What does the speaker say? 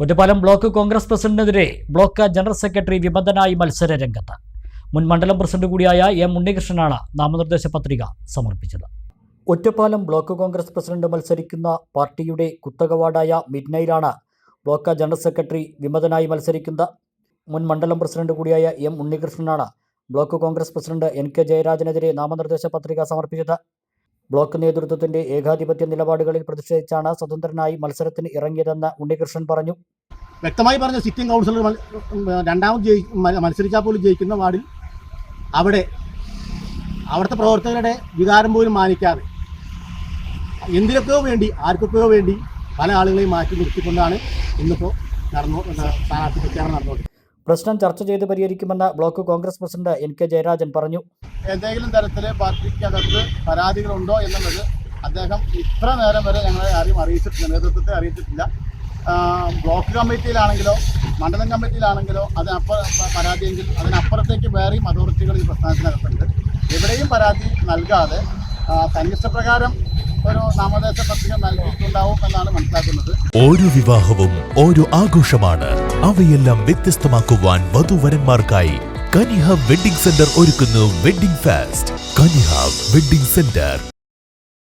Ottapalam block Congress പ്രസിഡന്റിനെതിരെ block general secretary വിമതനായി മത്സര രംഗത്ത്. മുൻ മണ്ഡലം പ്രസിഡന്റ് കൂടിയായ എം ഉണ്ണികൃഷ്ണനാണ് നാമനിർദ്ദേശ പത്രിക സമർപ്പിച്ചത്. ഒറ്റപ്പാലം ബ്ലോക്ക് കോൺഗ്രസ് പ്രസിഡന്റ് മത്സരിക്കുന്ന പാർട്ടിയുടെ കുത്തക വാർഡായ മിഡ്നയിലാണ് ബ്ലോക്ക് ജനറൽ സെക്രട്ടറി വിമതനായി മത്സരിക്കുന്ന മുൻ മണ്ഡലം പ്രസിഡന്റ് കൂടിയായ എം ഉണ്ണികൃഷ്ണനാണ് ബ്ലോക്ക് കോൺഗ്രസ് പ്രസിഡന്റ് NK ജയരാജനെതിരെ നാമനിർദ്ദേശ പത്രിക സമർപ്പിച്ചത്. ബ്ലോക്ക് നേതൃത്വത്തിന്റെ ഏകാധിപത്യ നിലപാടുകളിൽ പ്രതിഷേധിച്ചാണ് സ്വതന്ത്രനായി മത്സരത്തിന് ഇറങ്ങിയതെന്ന് ഉണ്ണികൃഷ്ണൻ പറഞ്ഞു. വ്യക്തമായി പറഞ്ഞ സിറ്റിംഗ് കൗൺസിലർ രണ്ടാമത് മത്സരിച്ചാൽ പോലും ജയിക്കുന്ന വാർഡിൽ അവിടുത്തെ പ്രവർത്തകരുടെ വികാരം പോലും മാനിക്കാതെ എന്തിനൊക്കെയോ വേണ്ടി ആർക്കൊക്കെയോ വേണ്ടി പല ആളുകളെയും മാറ്റി നിർത്തിക്കൊണ്ടാണ് ഇന്നിപ്പോൾ സ്ഥാനാർത്ഥി പ്രഖ്യാപനം നടന്നുകൊണ്ടിരിക്കുന്നത്. പ്രശ്നം ചർച്ച ചെയ്ത് പരിഹരിക്കുമെന്ന് block Congress president NK Jayarajan പറഞ്ഞു. എന്തെങ്കിലും തരത്തിൽ പാർട്ടിക്കകത്ത് പരാതികളുണ്ടോ എന്നുള്ളത് അദ്ദേഹം ഇത്ര നേരം വരെ ഞങ്ങളെ ആരും അറിയിച്ചിട്ടില്ല, നേതൃത്വത്തെ അറിയിച്ചിട്ടില്ല. ബ്ലോക്ക് കമ്മിറ്റിയിലാണെങ്കിലോ മണ്ഡലം കമ്മിറ്റിയിലാണെങ്കിലോ പരാതിയെങ്കിൽ അതിനപ്പുറത്തേക്ക് വേറെയും അതോറിറ്റികൾ ഈ പ്രസ്ഥാനത്തിനകത്തുണ്ട്. എവിടെയും പരാതി നൽകാതെ തന്നിഷ്ടപ്രകാരം ഒരു നാമനിർദ്ദേശ പത്രിക നൽകിയിട്ടുണ്ടാവും എന്നാണ് മനസ്സിലാക്കുന്നത്. ഓരോ വിവാഹവും ഓരോ ആഘോഷമാണ്. അവയെല്ലാം വ്യത്യസ്തമാക്കുവാൻ വധുവരന്മാർക്കായി കനിഹ വെഡിംഗ് സെന്റർ ഒരുക്കുന്നു wedding fest. Kaniha wedding centre.